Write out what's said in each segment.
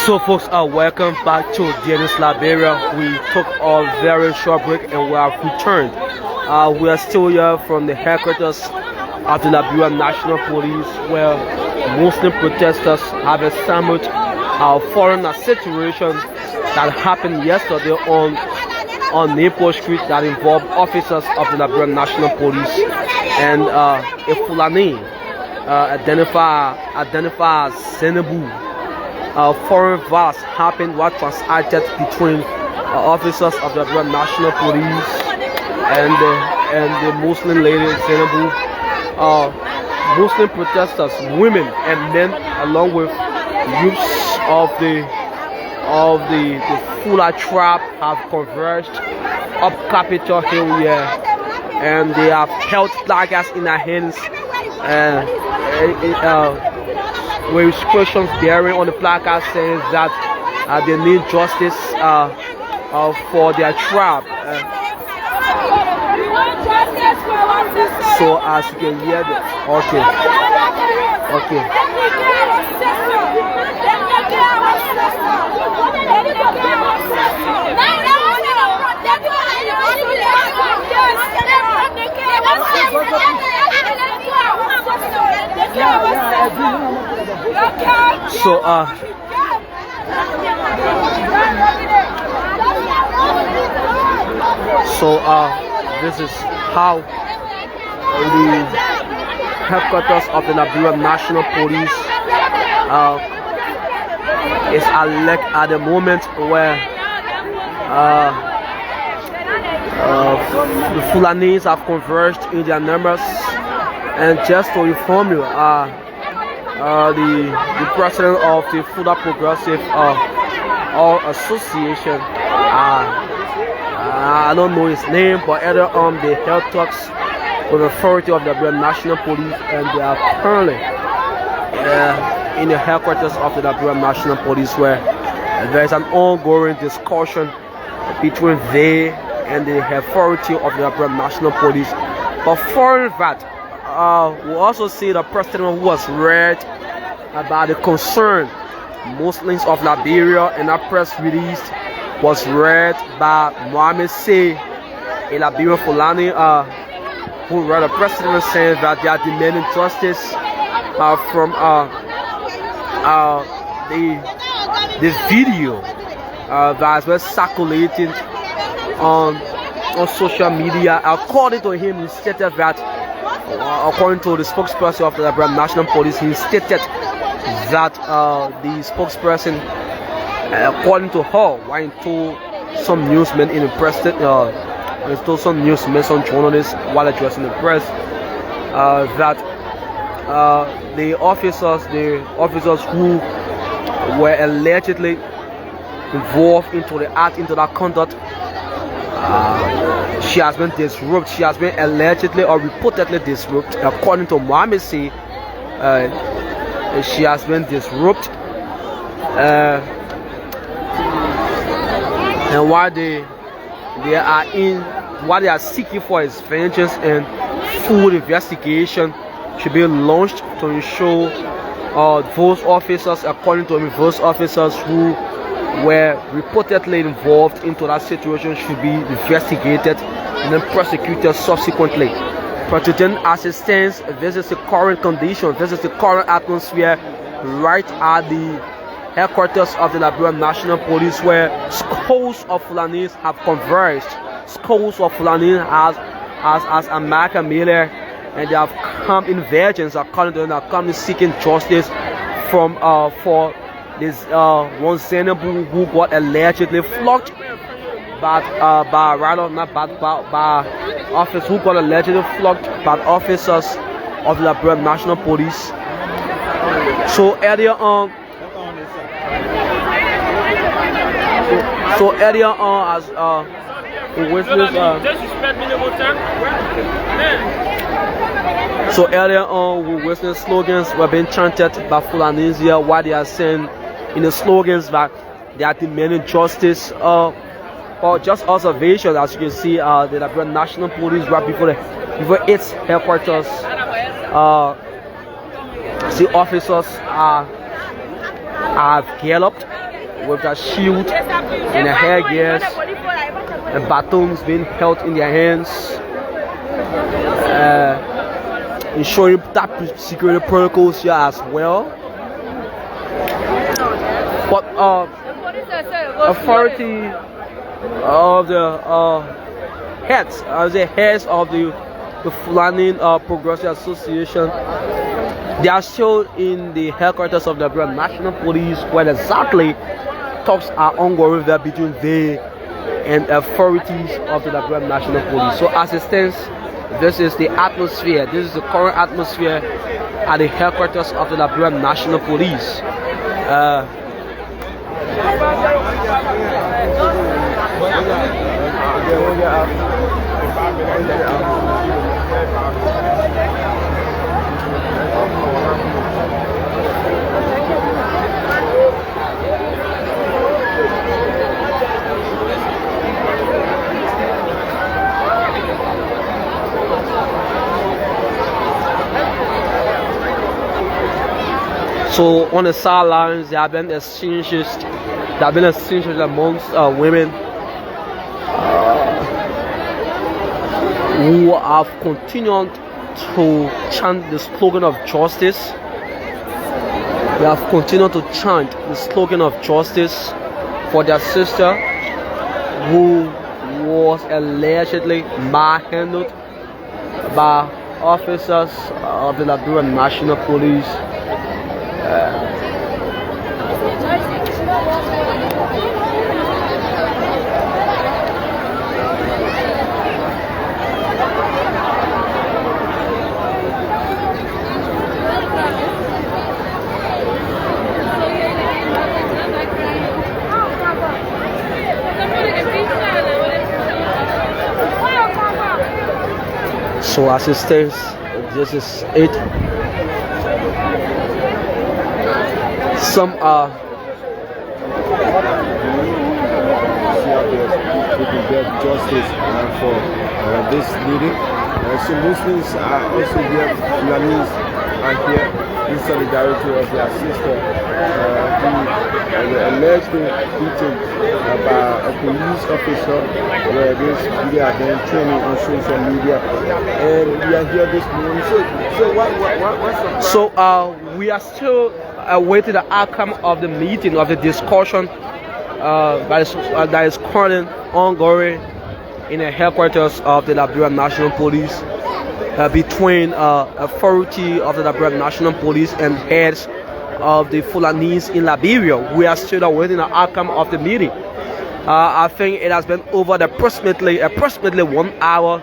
So folks, welcome back to Dennis Liberia. We took a very short break and we have returned. We are still here from the headquarters of the Liberia National Police, where Muslim protesters have assembled following a situation that happened yesterday on Maple Street that involved officers of the Liberia National Police and a Fulani identified as Senebu. Foreign violence happened what transpired between officers of the Liberia National Police and the Muslim lady Senebu. Muslim protesters, women and men, along with youths of the Fula tribe, have converged up Capitol Hill here, and they have held flags in their hands with inscriptions bearing on the placard saying that they need justice for their tribe. So as you can hear, this is how the headquarters of the Liberia National Police is at the moment, where the Fulanis have converged in their numbers. And just to inform you, the president of the Fula Progressive Association, I don't know his name, but either they held talks with the authority of the National Police, and they are currently in the headquarters of the National Police, where there is an ongoing discussion between they and the authority of the National Police. But following that, we also see the president who was read about the concern Muslims of Liberia, and that press release was read by Mohammed Say, a Liberian Fulani, who read a press release saying that they are demanding justice from the video that was circulating on social media. According to him, he stated that, according to the spokesperson of the Liberia National Police, he stated that the spokesperson, according to her, when told some newsmen in the press, told some newsmen, some journalists while addressing the press, that the officers who were allegedly involved into that conduct, she has been disrupted. She has been allegedly or reportedly disrupted. According to Mohammed Say, she has been disrupted. And what they are seeking for is vengeance, and full investigation should be launched to ensure those officers, according to me, those officers who were reportedly involved into that situation should be investigated and then prosecuted subsequently. But today, as it stands, this is the current condition, this is the current atmosphere right at the headquarters of the Liberia National Police, where scores of Fulanis have converged. Scores of Fulanis as America Miller, and they have come in vengeance, according to them, they have come seeking justice from for this one Senebu who got allegedly flogged by officers who got allegedly flogged by officers of the Liberia National Police. So earlier on, as we witnessed, we witnessed slogans were being chanted by Fulanis here, while they are saying in the slogans that they are demanding justice for or just observation. As you can see, the Liberian National Police right before its headquarters. The officers have galloped with their shield and their headgears and batons being held in their hands, ensuring that security protocols here as well. But authority of the heads of the Fulani Progressive Association, they are still in the headquarters of the National Police, where exactly talks are ongoing there between they and authorities of the National Police. So as it stands, this is the atmosphere. This is the current atmosphere at the headquarters of the National Police. So on the sidelines, there have been exchanges. Amongst women who have continued to chant the slogan of justice. They have continued to chant the slogan of justice for their sister, who was allegedly manhandled by officers of the Liberian National Police. So as it stands, this is it. Some are we can get justice for this meeting. So Muslims are also here, Fulanis are here in solidarity of their sister who allegedly beaten by a police officer, where this video are then training on social media, and we are here this morning. What's so we are still awaiting the outcome of the meeting, of the discussion that is currently ongoing in the headquarters of the Liberian National Police between authority of the Liberian National Police and heads of the Fulanis in Liberia. We are still awaiting the outcome of the meeting. I think it has been over approximately 1 hour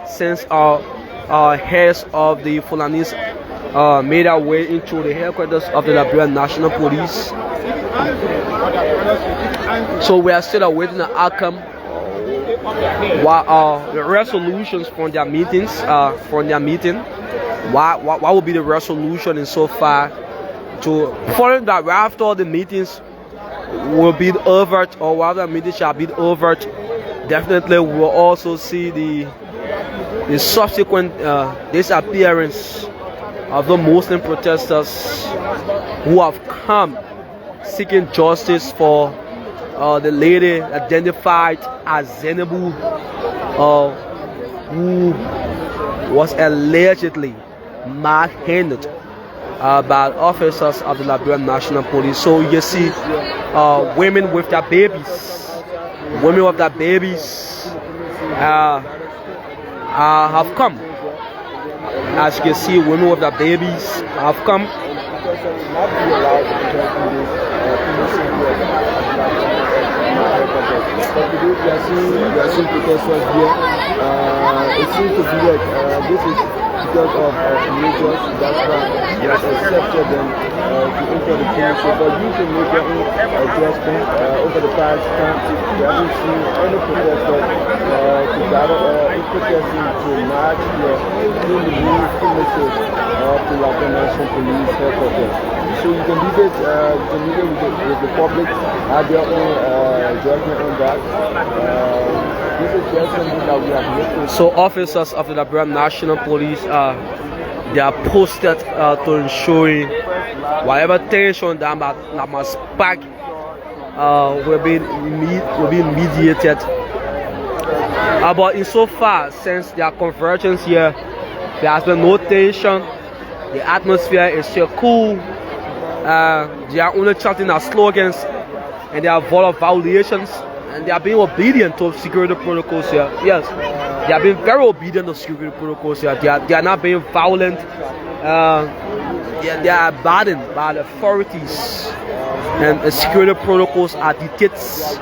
since heads of the Fulanis made our way into the headquarters of the Liberian National Police. So we are still awaiting the outcome, the resolutions from their meetings, What will be the resolution in so far to following that right after the meetings will be over, or while the meeting shall be over, definitely we will also see the subsequent disappearance of the Muslim protesters who have come seeking justice for the lady identified as Zainabu, who was allegedly manhandled by officers of the Liberian National Police. So you see women with their babies, have come. As you can see, women with their babies have come. It seems to be like this is because of religious, that's why they have accepted them to enter the country. But you can make your own adjustment over the past time. We haven't seen any protesters to gather protesting to march here in the new premises of the Developmental Police Headquarters. So you can leave it with the public at their own judgment on that. This is just something that we have looked. So officers of the Liberia National Police they are posted to ensuring whatever tension that must spark will be mediated. But insofar since their convergence here, there has been no tension. The atmosphere is still cool. They are only chanting their slogans, and they are full of violations, and they are being obedient to security protocols here. Yes, they are being very obedient to security protocols here. They are not being violent. They are abandoned by the authorities, and the security protocols are dictates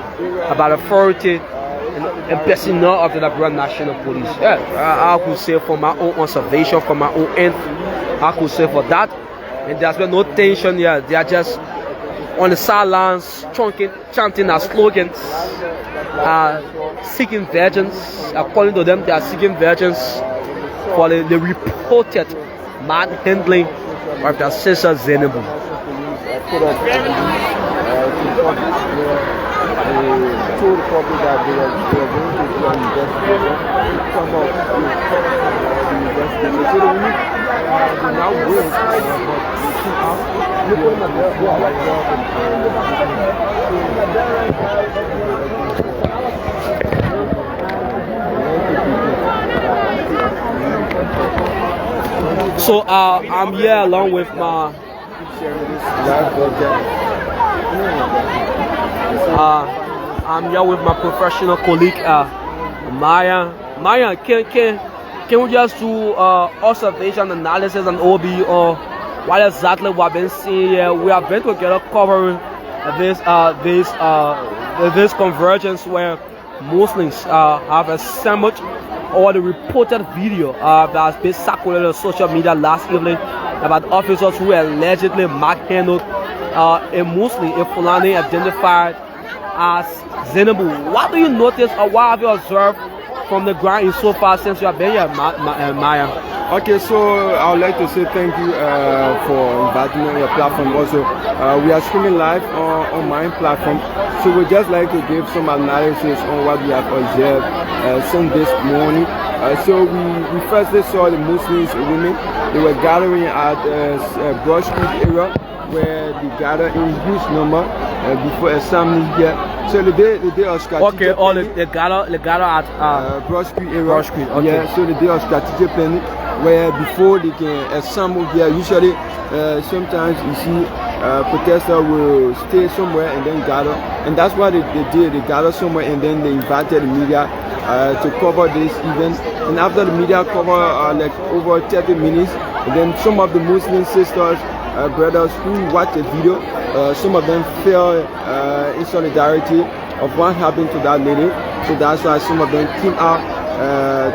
about authority and personnel of the Liberia National Police. Yeah, I could say from my own observation, from my own end, I could say for that. And there's been no tension here. They are just on the sidelines, chanting their slogans, seeking vengeance. According to them, they are seeking vengeance for the reported manhandling of their sister Zainabu. Told the public that they were going to do an investigation. Some of the investigation. So they now wait, but they keep out. Looking at So I'm here along with my I'm here with my professional colleague Maya. Maya, can we just do observation, analysis, and OB, or what exactly we have been seeing here? We have been together covering this convergence where Muslims have assembled, or the reported video that has been circulated on social media last evening about officers who allegedly manhandled a Muslim, a Fulani identified as Zainabu. What do you notice, or what have you observed from the ground so far since you have been here, Maya? Okay, so I would like to say thank you for inviting me on your platform. Also, we are streaming live on my platform, so we just like to give some analysis on what we have observed since this morning. So we firstly saw the Muslims, women, they were gathering at Broad Street area, where they gather in huge number before assembly here. So the day of strategic planning. They gather at Broad Street area. Broad Street, okay. Yeah, so the day of strategic planning, where before they can assemble here, usually sometimes you see protesters will stay somewhere and then gather, and that's what they did. They gathered somewhere and then they invited the media to cover this event. And after the media cover like over 30 minutes, and then some of the Muslim sisters, brothers who watched the video, some of them fell in solidarity of what happened to that lady. So that's why some of them came out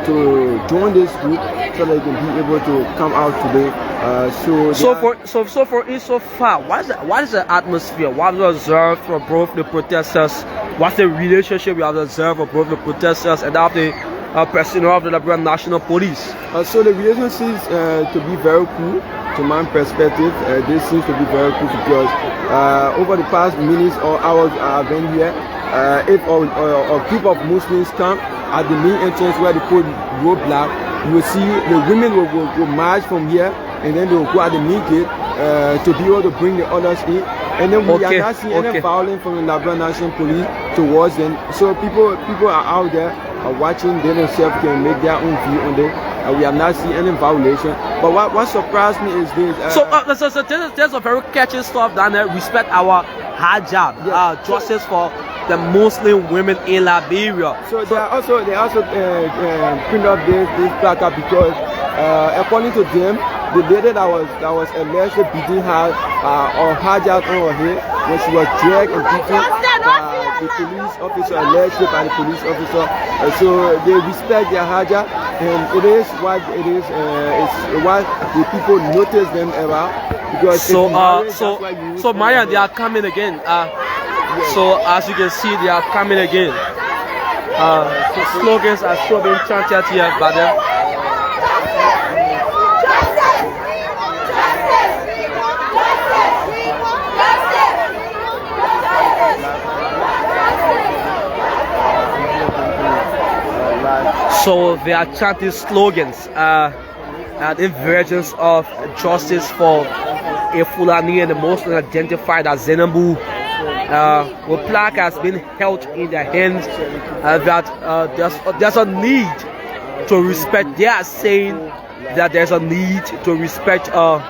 to join this group, so they can be able to come out today. So far, what is the atmosphere? What have you observed from both the protesters? What's the relationship you have observed from both the protesters and of the personnel of the Liberia National Police? So the relationship seems to be very cool. To my perspective, this seems to be very cool because over the past minutes or hours I've been here, if a group of Muslims come at the main entrance where they put roadblock, you will see the women will march from here, and then they will go at the main gate to be able to bring the others in. And then we are not seeing any violence from the Liberia National Police towards them. So people are out there watching, they themselves can make their own view on it. We have not seen any violation. But what surprised me is this. So there's a very catchy stuff down there. Respect our hijab, justice for the Muslim women in Liberia. So they also print up this placard because according to them, the lady that was allegedly beating her or hijab on her head when she was dragged and beaten by the police officer, allegedly by the police officer. So they respect their hijab, and it is what it is. It's what the people notice them about. Because so Maya, they are coming again. So as you can see, they are coming again. slogans are still being chanted here by them. So they are chanting slogans and versions of justice for a Fulani and the Muslim identified as Zenabu. The plaque has been held in their hands that there's a need to respect. They are saying that there's a need to respect the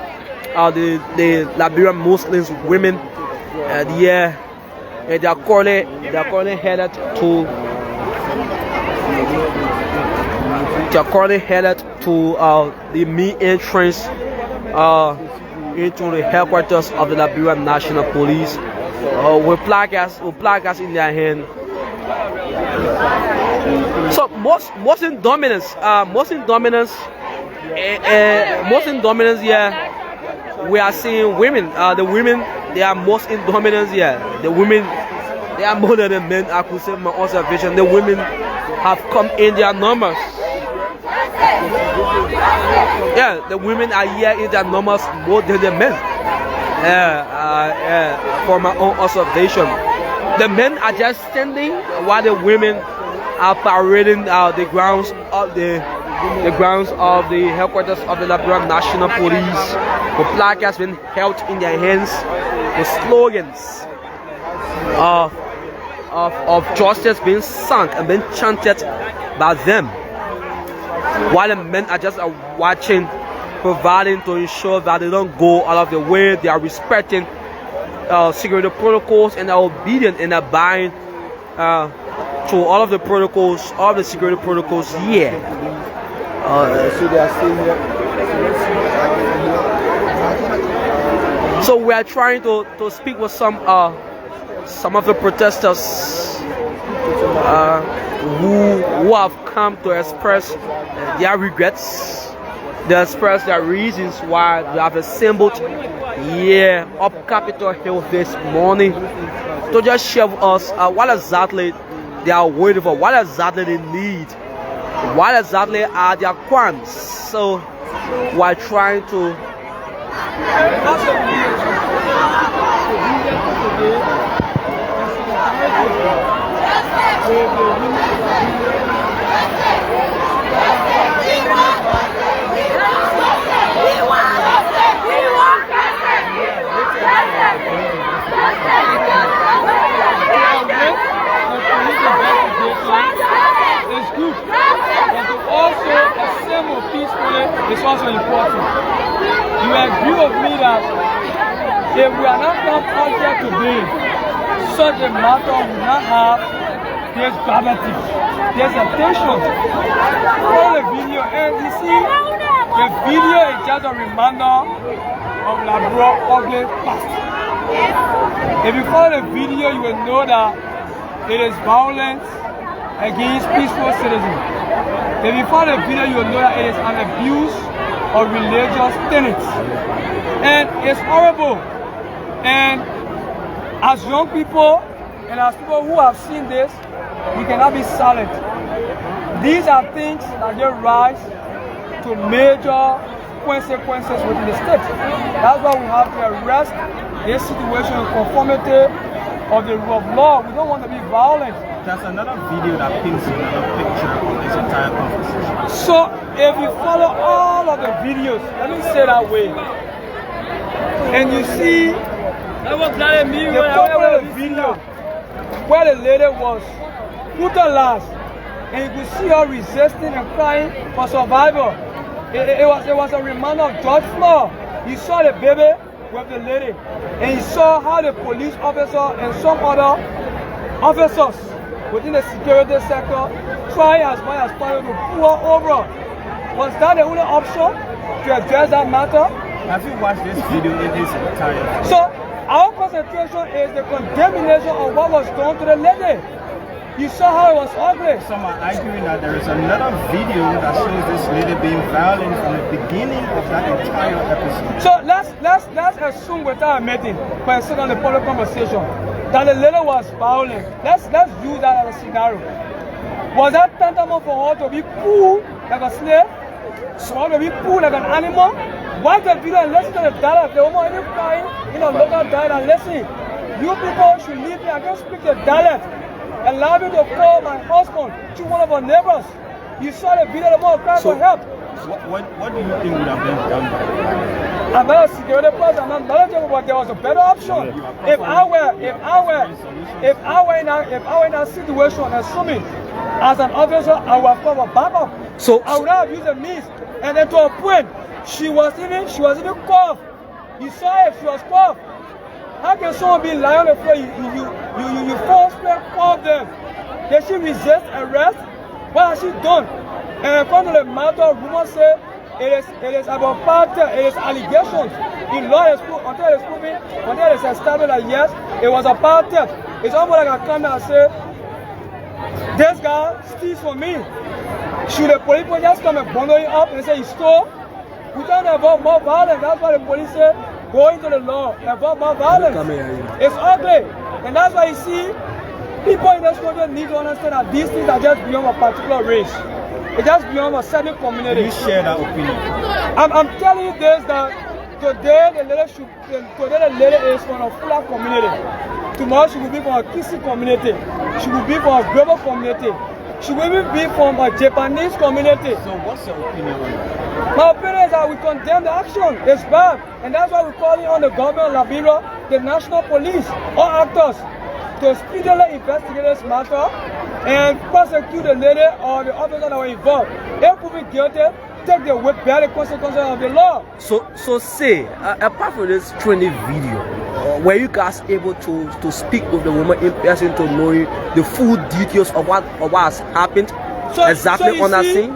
Liberian Muslims, women, and yeah, they are currently headed to. They are currently headed to the main entrance into the headquarters of the Liberian National Police with placards in their hand. So Muslim dominance, yeah. We are seeing women. The women, they are most in dominance here. The women, they are more than the men. I could say my observation. The women have come in their numbers. Yeah, the women are here in their numbers more than the men. For my own observation, the men are just standing while the women are parading the grounds of the headquarters of the Liberian National Police. The plaque has been held in their hands. The slogans of justice being sung and being chanted by them, while the men are just watching, providing to ensure that they don't go out of the way. They are respecting security protocols and are obedient and abiding to all of the protocols, all of the security protocols here. So they are staying here. So we are trying to speak with some of the protesters who have come to express their regrets. They express their reasons why they have assembled here up Capitol Hill this morning to just share with us what exactly they are waiting for, what exactly they need, what exactly are their qualms. So we're trying to it's good, but to also assemble peacefully is also important. You agree with me that if we are not come out here today, such a matter will not have this gravity, there's a tension. Follow the video and you see the video is just a reminder of Labrador ugly past. If you follow the video, you will know that it is violence against peaceful citizens. If you follow the video, you will know that it is an abuse of religious tenets. And it's horrible. And as young people and as people who have seen this, we cannot be silent. These are things that give rise to major consequences within the state. That's why we have to arrest this situation in conformity of the rule of law. We don't want to be violent. There's another video that paints another picture of this entire conversation. So if you follow all of the videos, let me say that way, and you see the popular video where the lady was brutalized, and you could see her resisting and crying for survival. It was a reminder of George Floyd. You saw the baby with the lady, and you saw how the police officer and some other officers within the security sector try as much as possible to pull her over. Was that the only option to address that matter? Have you watched this video in its entirety? So our concentration is the condemnation of what was done to the lady. You saw how it was ugly. Some are arguing that there is another video that shows this lady being violent from the beginning of that entire episode. So let's assume without admitting, for a second, the public conversation, that the lady was violent. Let's use that as a scenario. Was that tantamount for her to be poor like a slave? For her to be poor like an animal? Watch the video and listen to the dialect. The woman even crying in a local dialect and listen. You people should leave me. I can't speak the dialect. Allow me to call my husband to one of our neighbors. You saw the video, the woman crying for help. What do you think would have been done by the family? I'm not a security person, I'm not knowledgeable, but there was a better option. If I were in a situation, assuming as an officer, I would have come a backup. So I would have used the means, and then to a point, she was even coughed. You saw it, she was coughed. How can someone be lying on the floor? You forcefully cough them. Did she resist arrest? What has she done? And according to the matter, rumors say it is about fact, it is allegations. In law, until it is proven, until it is established that yes, it was a bad theft. It's almost like I come and say, this guy steals from me. Should the police just come and bundle him up and say he stole? We don't involve more violence. That's why the police say, go into the law, involve more violence. It's ugly. And that's why you see, people in this country need to understand that these things are just beyond a particular race. It's just beyond a certain community. You share that opinion? I'm telling you this, that today the lady is from a Fula community. Tomorrow she will be from a Kisi community. She will be from a global community. She will even be from a Japanese community. So what's your opinion on that? My opinion is that we condemn the action. It's bad. And that's why we're calling on the government of Liberia, the national police, all actors, to speedily investigate this matter and prosecute the lady or the officers that were involved. If proven guilty, take the whip, bear the consequences of the law. So say, apart from this training video, were you guys able to speak with the woman in person to know the full details of what has happened exactly on that scene?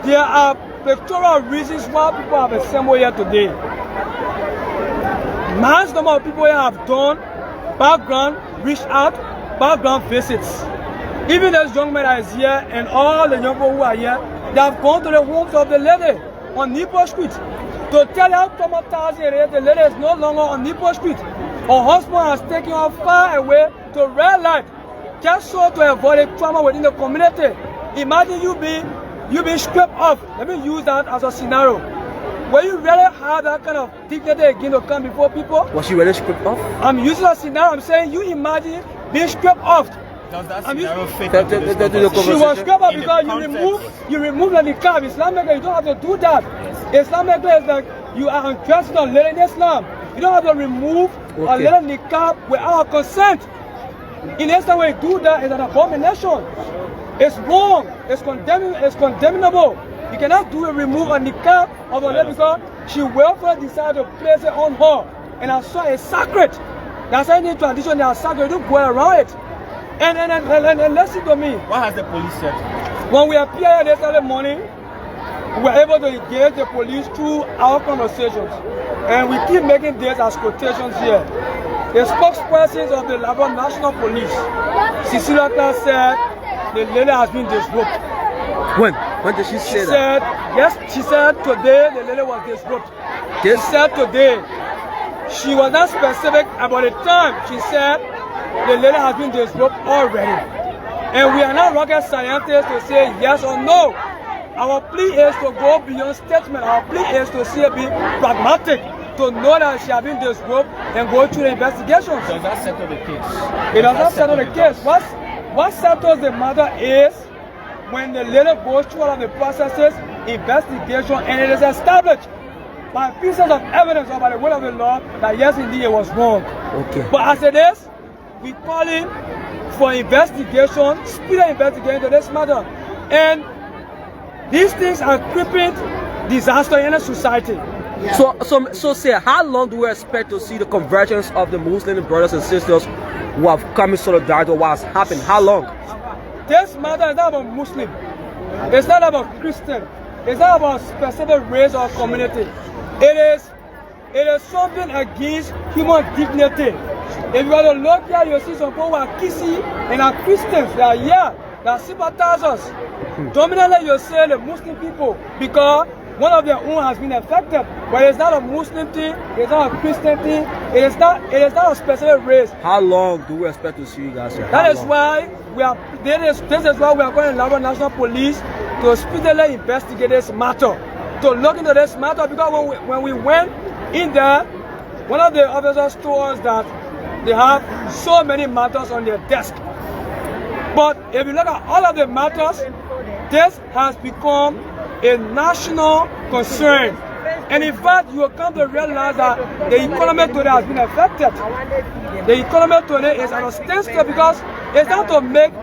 There are pictorial reasons why people have assembled here today. Mass number of people here have done background, reached out, background visits. Even this young man that is here and all the young people who are here, they have gone to the homes of the lady on Nipo Street to tell her how traumatized it is. The lady is no longer on Nipo Street. Her husband has taken her far away to red light, just so to avoid a trauma within the community. Imagine you being scraped off. Let me use that as a scenario. Will you really have that kind of dignity again to come before people? Was she really scraped off? I'm using a scenario. I'm saying you imagine being scraped off. Does that scenario fit She was scraped off because you remove the niqab. Islamic, you don't have to do that. Yes. Islamic is like you are undressing a lady in Islam. You don't have to remove a lady niqab without consent. In Islam, when you do that, it's an abomination. It's wrong. It's condemnable. You cannot remove a niqab of a lady because she willfully decided to place it on her. And I saw it's sacred. That's any tradition, they are sacred. You don't go around it. And listen to me. What has the police said? When we appear here this early morning, we were able to engage the police through our conversations. And we keep making this as quotations here. The spokesperson of the Liberia National Police, Cecilia Clark, said the lady has been disrupted. When did she say that? Yes, she said today the lady was disrupted. She said today. She was not specific about the time. She said the lady has been disrupted already. And we are not rocket scientists to say yes or no. Our plea is to go beyond statement. Our plea is to see it be pragmatic, to know that she has been disrupted and go through the investigations. Does that settle the case? It does not settle the case. What settles the matter is when the lady goes through all of the processes, investigation, and it is established by pieces of evidence or by the will of the law that yes, indeed, it was wrong. Okay. But as it is, we call in for investigation, speedy investigation to this matter. And these things are creeping disaster in a society. Yeah. So say, how long do we expect to see the convergence of the Muslim brothers and sisters who have come in solidarity with what has happened? How long? This matter is not about Muslim. It's not about Christian. It's not about specific race or community. It is something against human dignity. If you are to look here, you see some people who are Kisi and are Christians. They are here. They are sympathizers. Dominantly, you say the Muslim people because one of their own has been affected. But it's not a Muslim thing, it's not a Christian thing, it is not a specific race. How long do we expect to see you guys here? That is why this is why we are going to Liberia National Police to speedily investigate this matter, to look into this matter, because when we went in there, one of the officers told us that they have so many matters on their desk. But if you look at all of the matters, this has become a national concern. And in fact, you will come to realize that the economy today has been affected. The economy today is at a standstill because it's not to make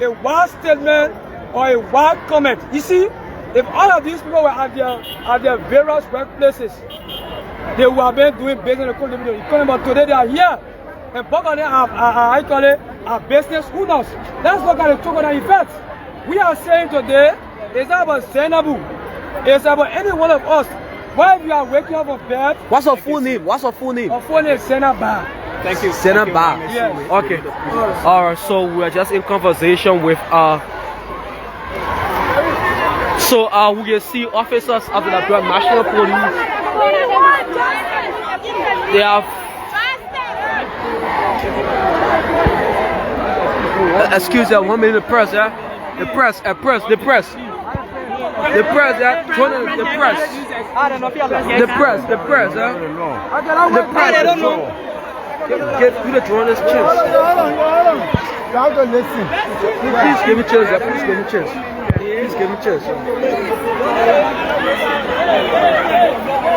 a wild statement or a wild comment. You see, if all of these people were at their various workplaces, they would have been doing business in the economy, but today they are here. And both of them are business owners. Let's look at the trickle-down effects. We are saying today, it's not about Zainabu. It's about any one of us. Why if you are waking up from bed? What's her full name? What's her full name? Her full name is Zainaba. Thank you. Zainaba. Yes. Okay. Alright, so we're just in conversation with so we can see officers of the Liberia National Police. They have excuse me, 1 minute, the press, yeah? The press, yeah? Join the press. The press, yeah? The press, I don't know. Give the journalist chance. You have to listen. Please give me chance, yeah? Please give me chance. Please give me chance.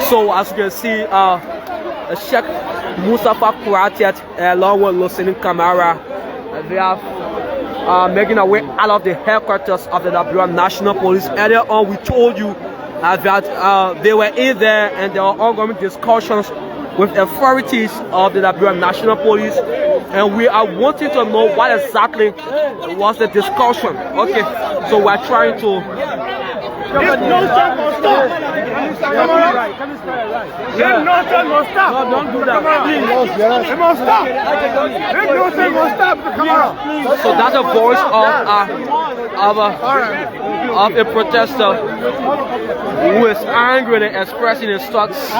So as you can see, Sheikh Mustafa Kuratiat along with Lieutenant Kamara, they have making their way out of the headquarters of the Liberia National Police. Earlier on, we told you that they were in there and there were ongoing discussions with authorities of the Liberia National Police, and we are wanting to know what exactly was the discussion. Okay, so we are trying to. No, don't do that. It must stop. So that's a voice of a protester who is angry and expressing his thoughts to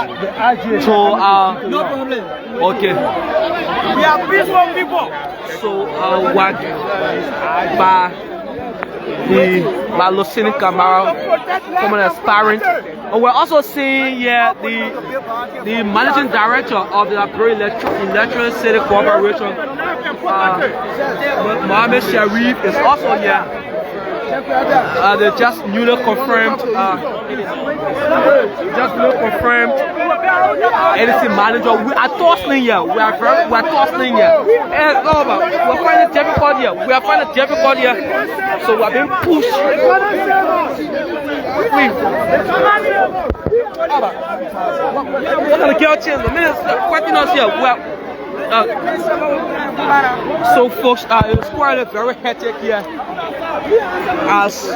okay. We are peaceful people. So what by Lieutenant Kamara coming as parent. And we're also seeing here the managing director of the Liberia Electricity Corporation, Mohammed Sharif, is also here. They just newly confirmed NC manager. We are tossing here. We are tossing here. We're finding it difficult here. We are finding it difficult here. So we are being pushed. We're gonna get a chance. The minutes fighting us here. So folks, it's quite a very hectic here as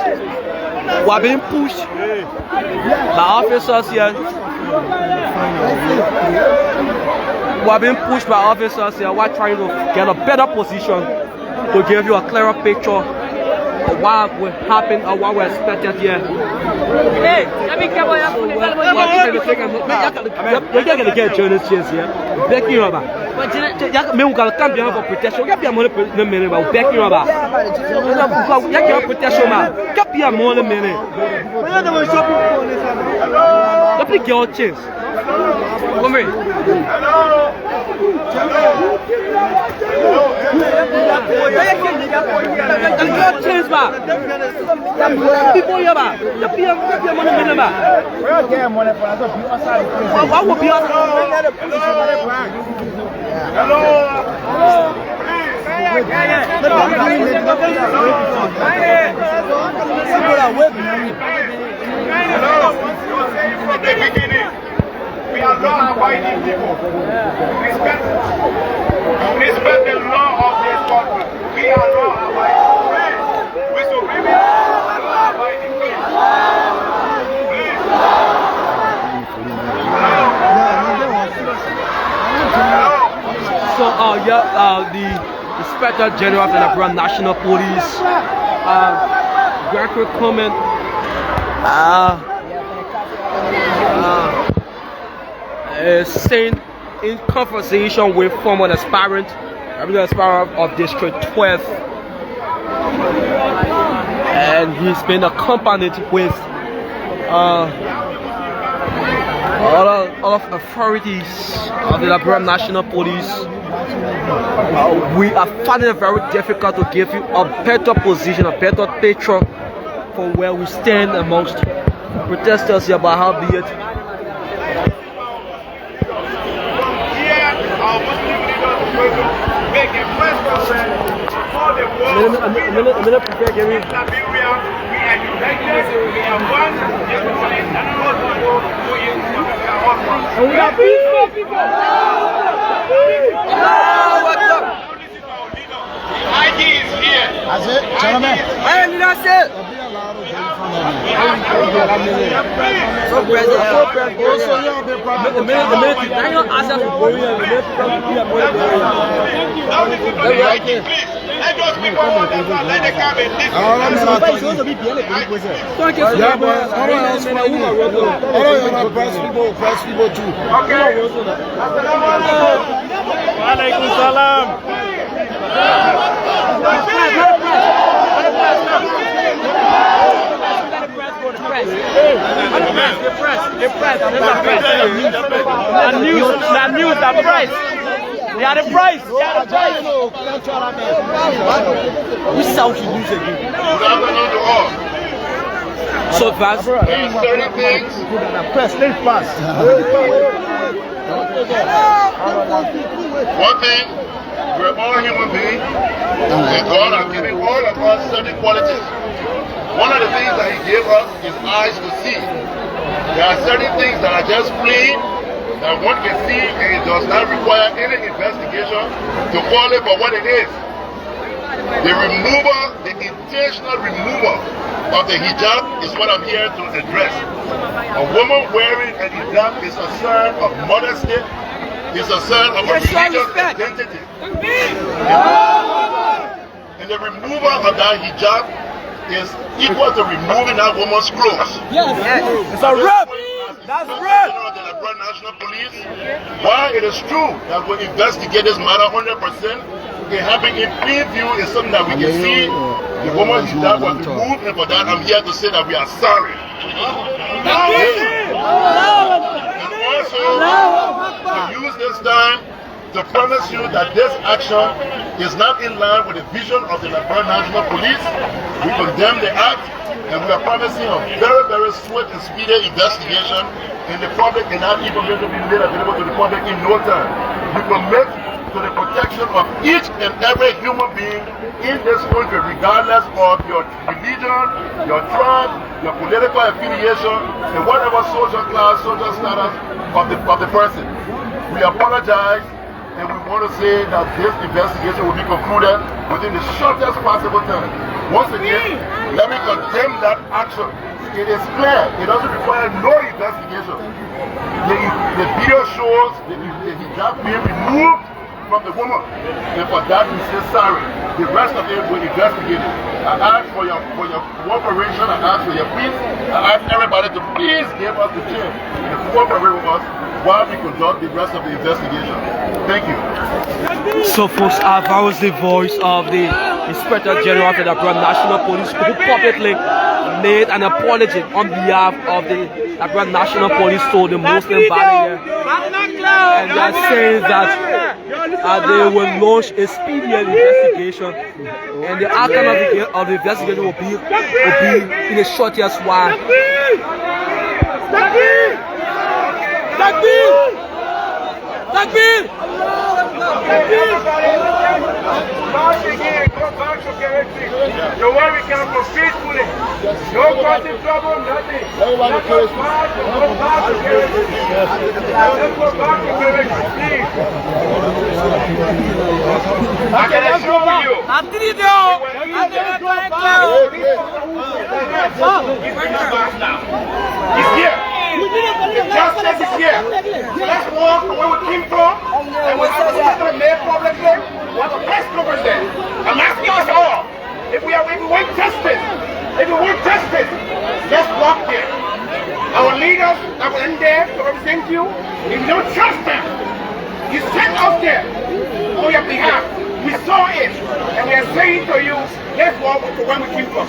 we are being pushed by officers here. We are being pushed by officers here. We are trying to get a better position to give you a clearer picture of what will happen or what we're expected here. Hey, let me come on. You're going to get journalists here. Backing you up. Mais on a bien pour protection. Il y a bien mon le mener ba back you ba. Il y a bien protection ma. Il y a bien mon le mener. La plus qui a chance. Come here. Chance ba. People here ba. Il y a bien mon le mener ba. What will be Hello. From the beginning, we are law-abiding people. Respect the law of this country. We are law-abiding. We should be law-abiding people. So the Inspector General of the Liberia National Police, Gregory comment. is staying in conversation with former aspirant of District 12, and he's been accompanied with all of authorities of the Liberia National Police. We are finding it very difficult to give you a better position, a better picture for where we stand amongst protesters here, but howbeit and we are peaceful people. IG is here. That's it, gentlemen. hey, that's it. So president, Also, you have been the minute you don't ask us to go here, the minute Please, let those people hold them down, let them come and listen. Yeah, but hold on, press people too. Walaikum salam. The news, the press. They are the price. we sell to lose again. Good afternoon to all. So fast. There are certain things. One thing, we're all human beings, and God has given all of us certain qualities. One of the things that He gave us is eyes to see. There are certain things that are just plain that one can see, and it does not require any investigation to call it for what it is. The removal, the intentional removal of the hijab is what I'm here to address. A woman wearing a hijab is a sign of modesty, is a sign of a religious identity. And the removal of that hijab is equal to removing that woman's clothes. It's a rap. That's rap. Of the Liberia National Police, while it is true that we investigate this matter 100%, it happened in plain view is something that we can see. The woman hijab was removed, and for that I'm here to say that we are sorry. And also, to use this time to promise you that this action is not in line with the vision of the Liberia National Police. We condemn the act, and we are promising a very, very swift and speedy investigation, and the public cannot even going to be made available to the public in no time. We commit to the protection of each and every human being in this country, regardless of your religion, your tribe, your political affiliation, and whatever social class, social status of the person. We apologize, and we want to say that this investigation will be concluded within the shortest possible time. Once again, let me condemn that action. It is clear, it doesn't require no investigation. The video shows the hijab being removed from the woman, and for that we say sorry. The rest of it will investigate it. I ask for your cooperation, I ask for your peace, I ask everybody to please give us the chance to cooperate with us while we conduct the rest of the investigation. Thank you. So folks, that was the voice of the Inspector General of the Liberia National Police, who publicly made an apology on behalf of the Liberia National Police to the Muslim body here. And they are saying that they will launch a speedy investigation, and the outcome of the investigation will be in the shortest while. Takbir! March again, go back to Kerry. The way we can go peacefully. No causing trouble, nothing. Let us march and go back to Kerry. Let's go back to Kerry, please. I can assure you. He's here. The justice is here. Let's walk where we came from, and we have to make publicly what the press covers there. I'm asking us all, if we want justice, let's walk there. Our leaders I went there to represent you. If you don't trust them, you sent us there on your behalf. We saw it, and we are saying to you, let's walk to when we came from.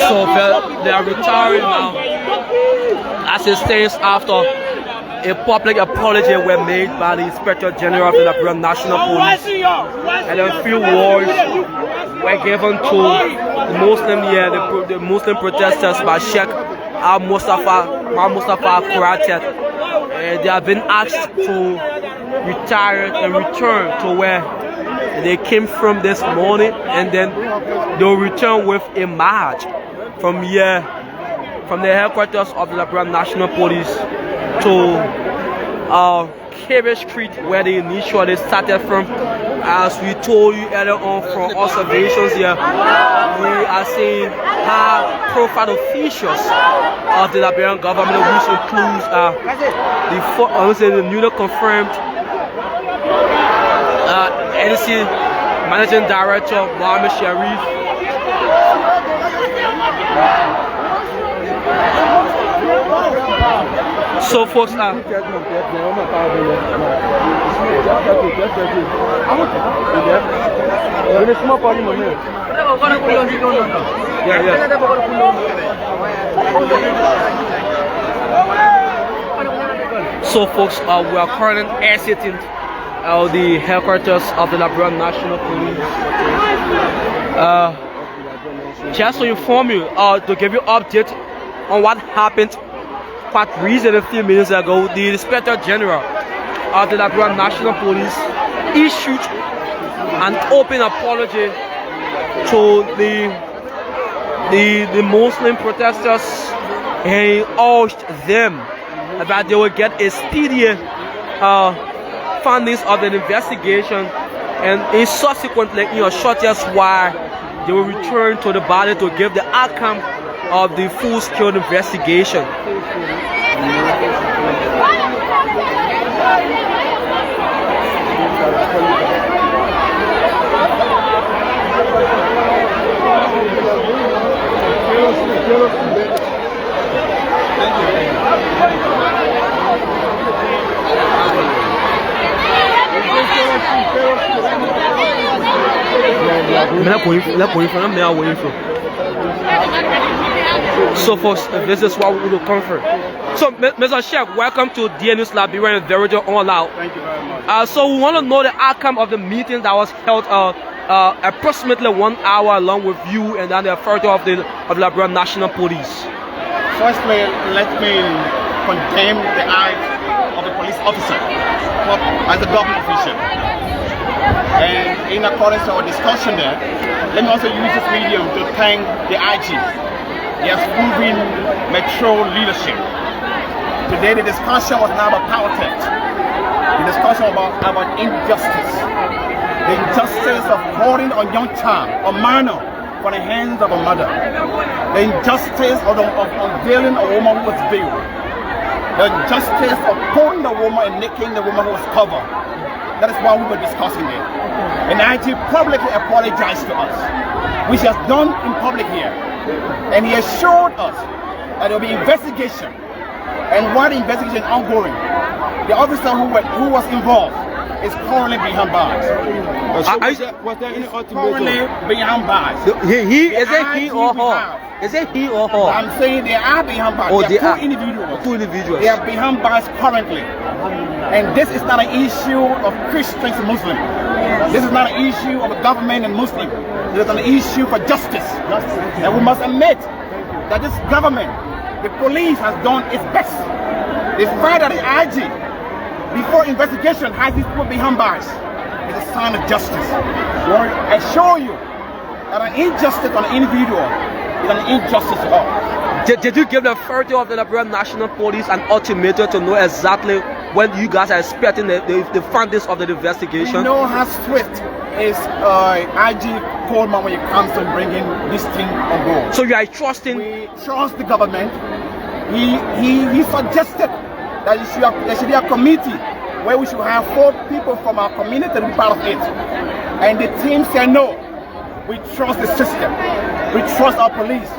So they are retiring now as it stands after a public apology were made by the Inspector General of the Liberian National Police, and a few words were given to the Muslim the Muslim protesters by Sheikh Mustafa Kuratet. They have been asked to retire and return to where they came from this morning, and then they'll return with a march from here, from the headquarters of the Liberian National Police to Carey Street, where they initially started from. As we told you earlier on from observations here, we are seeing high-profile officials of the Liberian government, which includes the newly confirmed NC Managing Director Mohammed Sharif. So folks So folks, we are currently exiting the headquarters of the Liberian National Police. Just to inform you, to give you update on what happened quite recently, a few minutes ago, the Inspector General of the Liberian National Police issued an open apology to the Muslim protesters. He urged them that they will get a speedy findings of the investigation, and subsequently in a shortest while they will return to the body to give the outcome of the full-scale investigation. So folks, this is what we will confer. So Mr. Sheikh, welcome to DNU's Liberian Verity Online. Thank you very much. So we want to know the outcome of the meeting that was held approximately 1 hour along with you and then the authority of the Liberian National Police. Firstly, let me condemn the act of the police officer as a government official. And in accordance to our discussion there, let me also use this medium to thank the IG. He has proven mature leadership. Today the discussion was not about politics. The discussion about injustice. The injustice of holding a young child, a minor, from the hands of a mother. The injustice of unveiling a woman who was veiled. The injustice of pulling the woman and making the woman who was covered. That is why we were discussing it. And IG publicly apologized to us, which he has done in public here. And he assured us that there will be investigation. And while the investigation is ongoing, the officer who was involved is currently behind bars. Was there any Currently behind bars. Is it he or her? Is it he or her? I'm saying they are behind bars. Oh, they are two individuals. They are behind bars currently. And this is not an issue of Christians and Muslims. This is not an issue of the government and Muslims. It is an issue for justice. And we must admit that this government, the police, has done its best. The fact that the IG, before investigation, has these people behind bars is a sign of justice. I assure you that an injustice on an individual is an injustice to all. Did you give the authority of the Liberian National Police an ultimatum to know exactly when you guys are expecting the findings of the investigation? We know how swift is IG Coleman when it comes to bringing this thing on board. So you are trusting? We trust the government. He suggested that there should be a committee where we should have 4 people from our community to be part of it. And the team said no. we trust the system, we trust our police,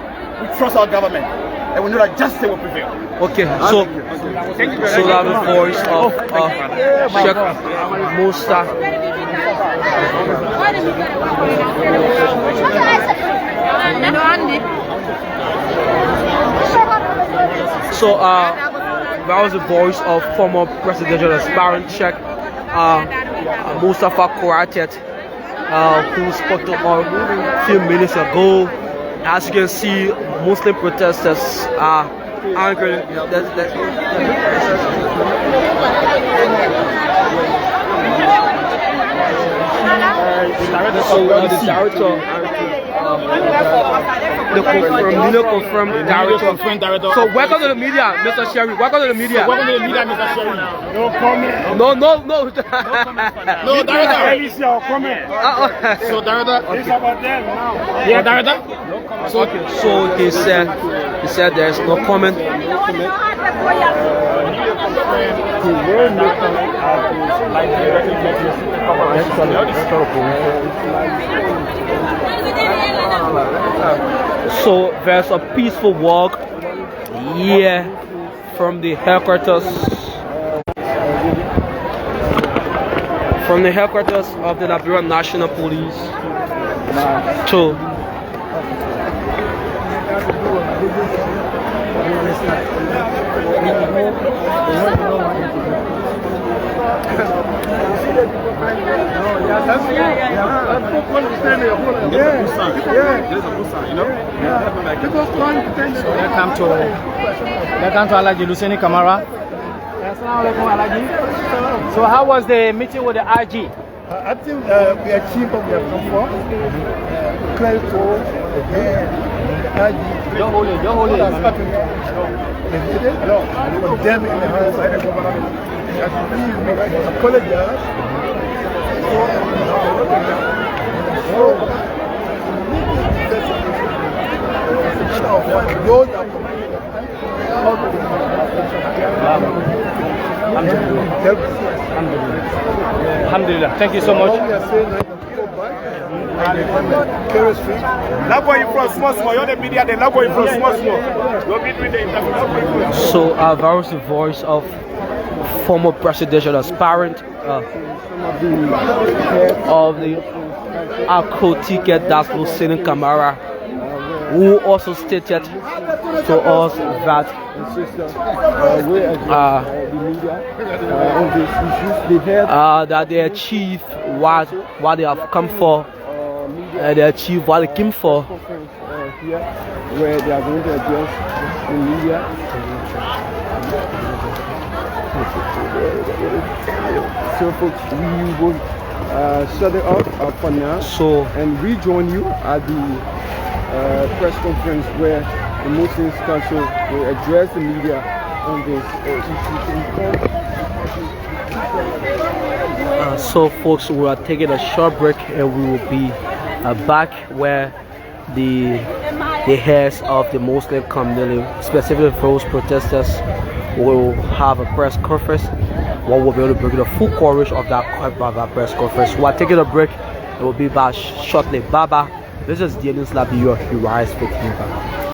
we trust our government, and we know that justice will prevail. Okay, so that the voice of Sheikh Musa. So that was the voice of former presidential aspirant Sheikh Mustafa Kuratet, who spoke to us a few minutes ago. As you can see, Muslim protesters are angry. The director. So welcome to the media, Mr. Sherry. Welcome to the media. Welcome to the media, Mr. Sherry. No comment. No. No, director. Your comment. So, director. It's about them now. Yeah, director. So he said there's no comment. So there's a peaceful walk here from the headquarters of the Liberian National Police to Welcome to Alaji Luseni Kamara. So how was the meeting with the RG? I think we achieved what we have come for. Clear for Don't hold it. them in the hands of the government. I apologize. Alhamdulillah. Thank you so much. You're the media, they love going from small. You'll be doing the interview. So that was the voice of former presidential aspirant of the ACO ticket, that's Luseni Kamara, who also stated to us that that they achieved what they have come for. They achieved what they came for. Where they are going to address the media. So folks, we will shut it up for now and rejoin you at the press conference where the Muslims Council will address the media on this issue. So folks, we are taking a short break and we will be back where the heads of the Muslim community, specifically those protesters, will have a press conference. One will be able to bring the full coverage of that press conference. We are taking a break and we'll be back shortly. Bye bye. This is Denis Labio. You rise with me.